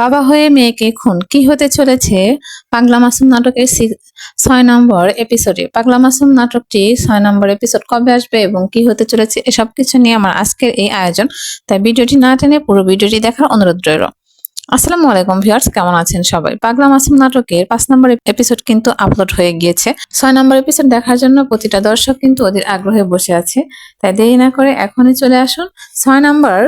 বাবা হয়ে মেয়েকে খুন, কি হতে চলেছে পাগলা মাসুম নাটকের 6 নম্বর এপিসোডে। পাগলা মাসুম নাটকটি 6 নম্বর এপিসোড কবে আসবে এবং কি হতে চলেছে এসব কিছু নিয়ে আমার আজকের এই আয়োজন। তাই ভিডিওটি না টেনে পুরো ভিডিওটি দেখার অনুরোধ রইল। আসসালামু আলাইকুম ভিউয়ার্স, কেমন আছেন সবাই? পাগলা মাসুম নাটকের 5 নম্বর এপিসোড কিন্তু আপলোড হয়ে গিয়েছে। 6 নম্বর এপিসোড দেখার জন্য প্রতিটা দর্শক কিন্তু ওদের আগ্রহে বসে আছে। তাই দেরি না করে এখনই চলে আসুন। 6 নম্বর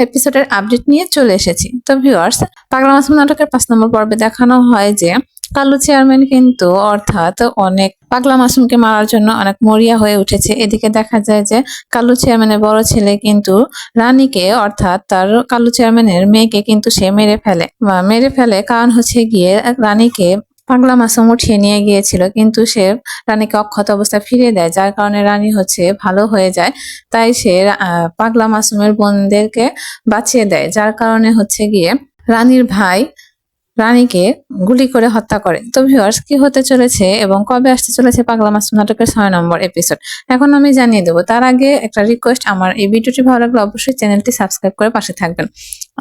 এপিসোডের আপডেট নিয়ে চলে এসেছি। তো ভিউয়ার্স, পাগলা মাসুম নাটকের 5 নম্বর পর্বে দেখানো হয় যে কালু চেয়ারম্যান কিন্তু অর্থাৎ অনেক পাগলা মাসুমকে মারার জন্য অনেক মরিয়া হয়ে উঠেছে। এদিকে দেখা যায় যে কালু চেয়ারম্যানের বড় ছেলে কিন্তু রানীকে অর্থাৎ তার কালু চেয়ারম্যানের মেয়েকে কিন্তু সে মেরে ফেলে কারণ হচ্ছে গিয়ে রানীকে পাগলা মাসুম উঠিয়ে নিয়ে গিয়েছিল, কিন্তু সে রানীকে অক্ষত অবস্থায় ফিরিয়ে দেয়, যার কারণে রানী হচ্ছে ভালো হয়ে যায়। তাই সে পাগলা মাসুমের বোনদেরকে বাঁচিয়ে দেয়, যার কারণে হচ্ছে গিয়ে রানীর ভাই রানীকে গুলি করে হত্যা করে। তো ভিউয়ার্স, কি হতে চলেছে এবং কবে আসতে চলেছে পাগলা মাসুম নাটকের 6 নম্বর এপিসোড এখন আমি জানিয়ে দেবো। তার আগে একটা রিকোয়েস্ট, আমার এই ভিডিওটি ভালো লাগলে অবশ্যই চ্যানেলটি সাবস্ক্রাইব করে পাশে থাকবেন।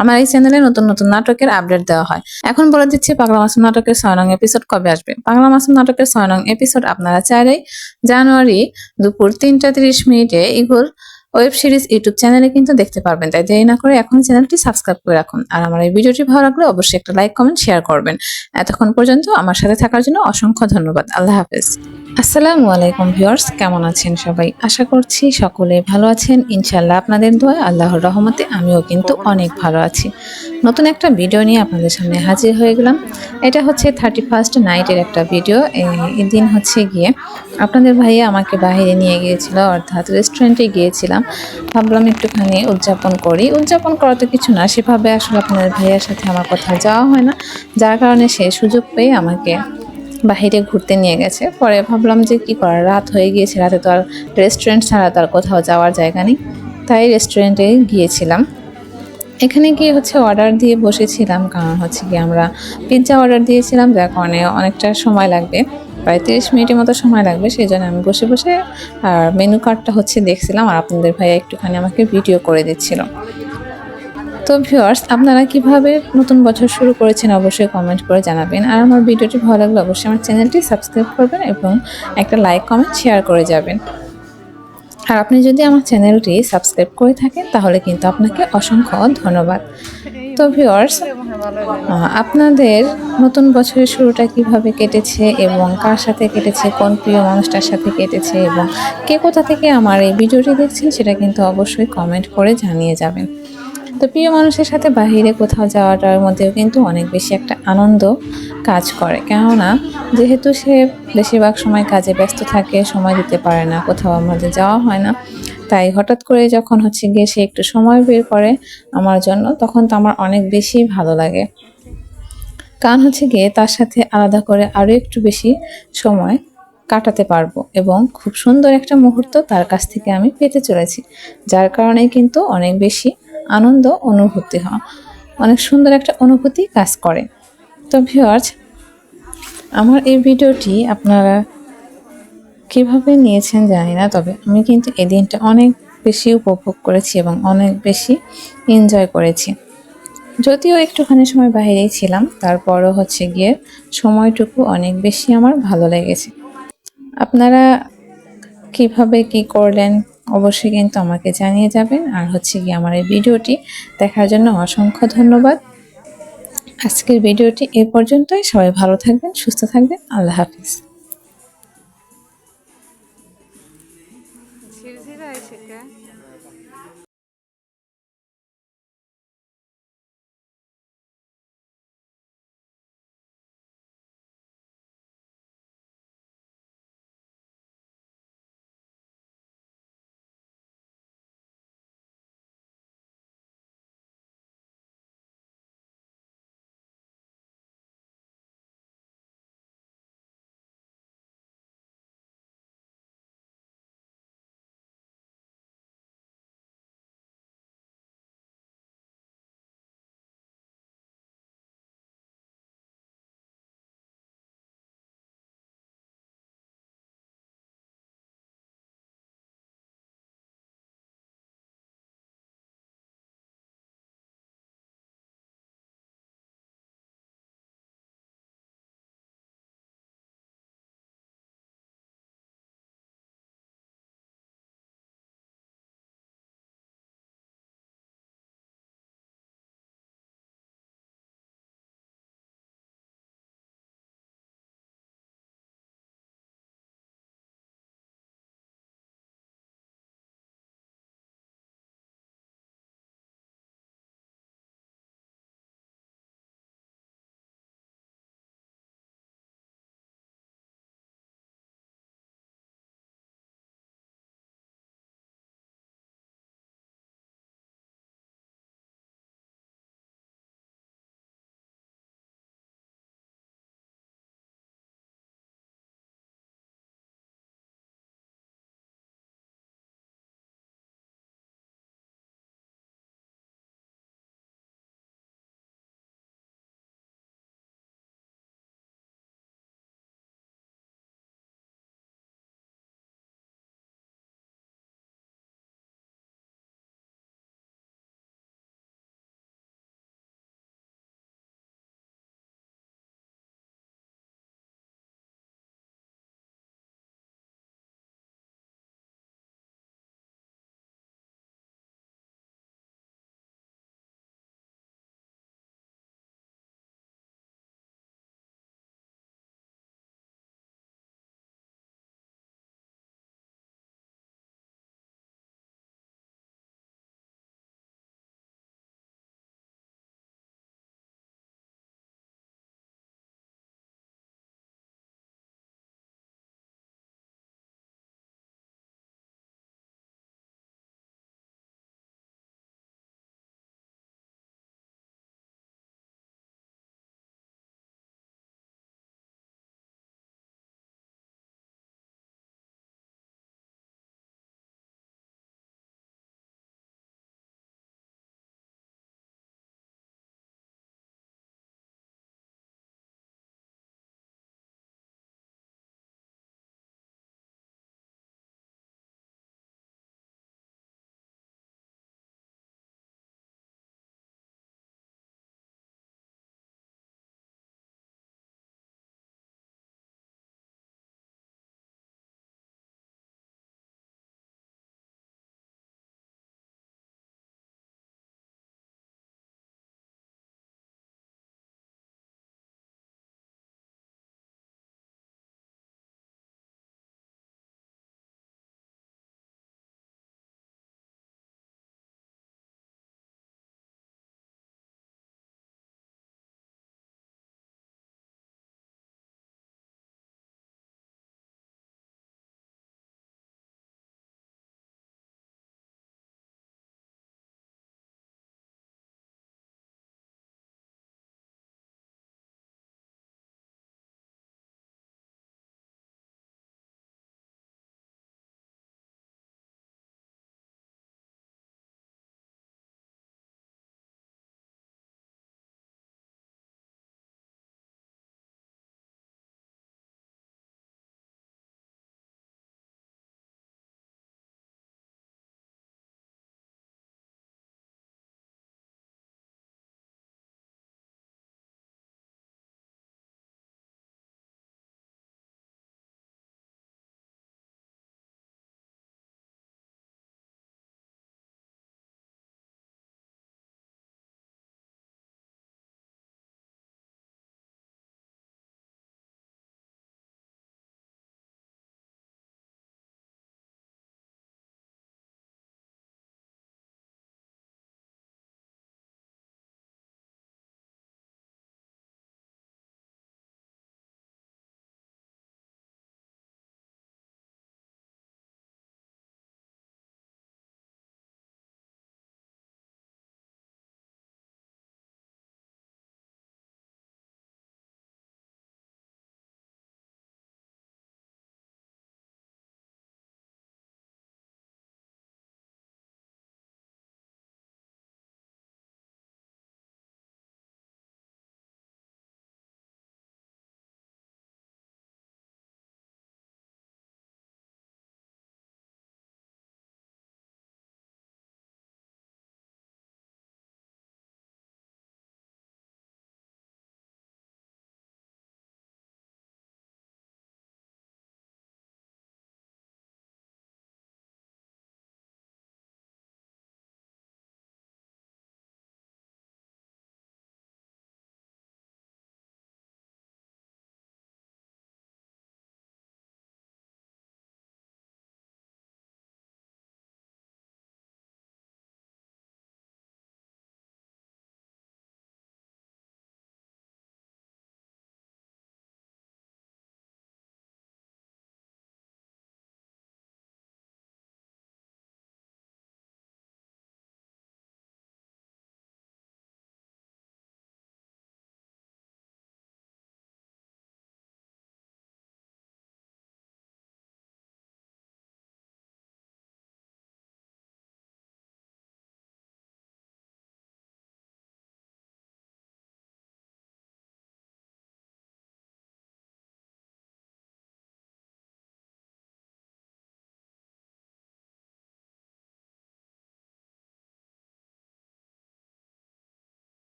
আমার এই চ্যানেলে নতুন নতুন নাটকের আপডেট দেওয়া হয়। এখন বলে দিচ্ছি পাগলা মাসুম নাটকের 6 নং এপিসোড কবে আসবে। পাগলা মাসুম নাটকের 6 নং এপিসোড আপনারা চাইলেই জানুয়ারি দুপুর 3টা 30 মিনিটে ইগল ওয়েব সিরিজ ইউটিউব চ্যানেলে কিন্তু দেখতে পারবেন। তাই দেরি না করে এখন চ্যানেলটি সাবস্ক্রাইব করে রাখুন। আর আমার এই ভিডিওটি ভালো লাগলে অবশ্যই একটা লাইক, কমেন্ট, শেয়ার করবেন। এতক্ষণ পর্যন্ত আমার সাথে থাকার জন্য অসংখ্য ধন্যবাদ। আল্লাহ হাফেজ। আসসালামু আলাইকুম ভিউয়ার্স, কেমন আছেন সবাই? আশা করছি সকলে ভালো আছেন। ইনশাআল্লাহ আপনাদের দোয়া, আল্লাহর রহমতে আমিও কিন্তু অনেক ভালো আছি। নতুন একটা ভিডিও নিয়ে আপনাদের সামনে হাজির হয়ে গেলাম। এটা হচ্ছে 31st নাইটের একটা ভিডিও। এই দিন হচ্ছে গিয়ে আপনাদের ভাইয়া আমাকে বাইরে নিয়ে গিয়েছিল, অর্থাৎ রেস্টুরেন্টে গিয়েছিলাম। ভাবলাম একটুখানি উদযাপন করি। উদযাপন করা তো কিছু না, সেভাবে আসলে আপনাদের ভাইয়ার সাথে আমার কোথাও যাওয়া হয় না, যার কারণে সে সুযোগ পেয়ে আমাকে বাহিরে ঘুরতে নিয়ে গেছে। পরে ভাবলাম যে কি করার, রাত হয়ে গিয়েছে, রাতে তো আর রেস্টুরেন্ট ছাড়া তো আর কোথাও যাওয়ার জায়গা নেই, তাই রেস্টুরেন্টে গিয়েছিলাম। এখানে গিয়ে হচ্ছে অর্ডার দিয়ে বসেছিলাম, কারণ হচ্ছে কি আমরা পিৎজা অর্ডার দিয়েছিলাম, যার কারণে অনেকটা সময় লাগবে, প্রায় 30 মিনিটের মতো সময় লাগবে। সেই জন্য আমি বসে বসে আর মেনু কার্ডটা হচ্ছে দেখছিলাম, আর আপনাদের ভাইয়া একটুখানি আমাকে ভিডিও করে দিচ্ছিল। তো ভিউয়ার্স, আপনারা কিভাবে নতুন বছর শুরু করেছেন অবশ্যই কমেন্ট করে জানাবেন। আর আমার ভিডিওটি ভালো লাগলে অবশ্যই আমার চ্যানেলটি সাবস্ক্রাইব করবেন এবং একটা লাইক, কমেন্ট, শেয়ার করে যাবেন। আর আপনি যদি আমার চ্যানেলটি সাবস্ক্রাইব করে থাকেন তাহলে কিন্তু আপনাকে অসংখ্য ধন্যবাদ। তো ভিউয়ার্স, আপনাদের নতুন বছরের শুরুটা কিভাবে কেটেছে এবং কার সাথে কেটেছে, কোন প্রিয় মানুষটার সাথে কেটেছে এবং কে কোথা থেকে আমার এই ভিডিওটি দেখছেন সেটা কিন্তু অবশ্যই কমেন্ট করে জানিয়ে যাবেন। তো প্রিয় মানুষের সাথে বাহিরে কোথাও যাওয়াটার মধ্যেও কিন্তু অনেক বেশি একটা আনন্দ কাজ করে, কেননা যেহেতু সে বেশিরভাগ সময় কাজে ব্যস্ত থাকে, সময় দিতে পারে না, কোথাও আমাদের যাওয়া হয় না। তাই হঠাৎ করে যখন হচ্ছে গিয়ে সে একটু সময় বের করে আমার জন্য, তখন তো আমার অনেক বেশি ভালো লাগে, কারণ হচ্ছে গিয়ে তার সাথে আলাদা করে আরও একটু বেশি সময় কাটাতে পারবো এবং খুব সুন্দর একটা মুহূর্ত তার কাছ থেকে আমি পেতে চলেছি, যার কারণে কিন্তু অনেক বেশি আনন্দ অনুভূতি হয়, অনেক সুন্দর একটা অনুভূতি কাজ করে। তো ভিউয়ার্স, আমার এই ভিডিওটি আপনারা কিভাবে নিয়েছেন জানি না, তবে আমি কিন্তু এই দিনটা অনেক বেশি উপভোগ করেছি এবং অনেক বেশি এনজয় করেছি। যদিও একটুখানি সময় বাইরেই ছিলাম, তারপরও হচ্ছে গিয়ে সময়টুকু অনেক বেশি আমার ভালো লেগেছে। আপনারা কিভাবে কি করলেন অবশ্যই কিন্তু আমাকে জানিয়ে যাবেন। আর হচ্ছে গিয়ে আমার এই ভিডিওটি দেখার জন্য অসংখ্য ধন্যবাদ। আজকের ভিডিওটি এ পর্যন্তই। সবাই ভালো থাকবেন, সুস্থ থাকবেন। আল্লাহ হাফিজ।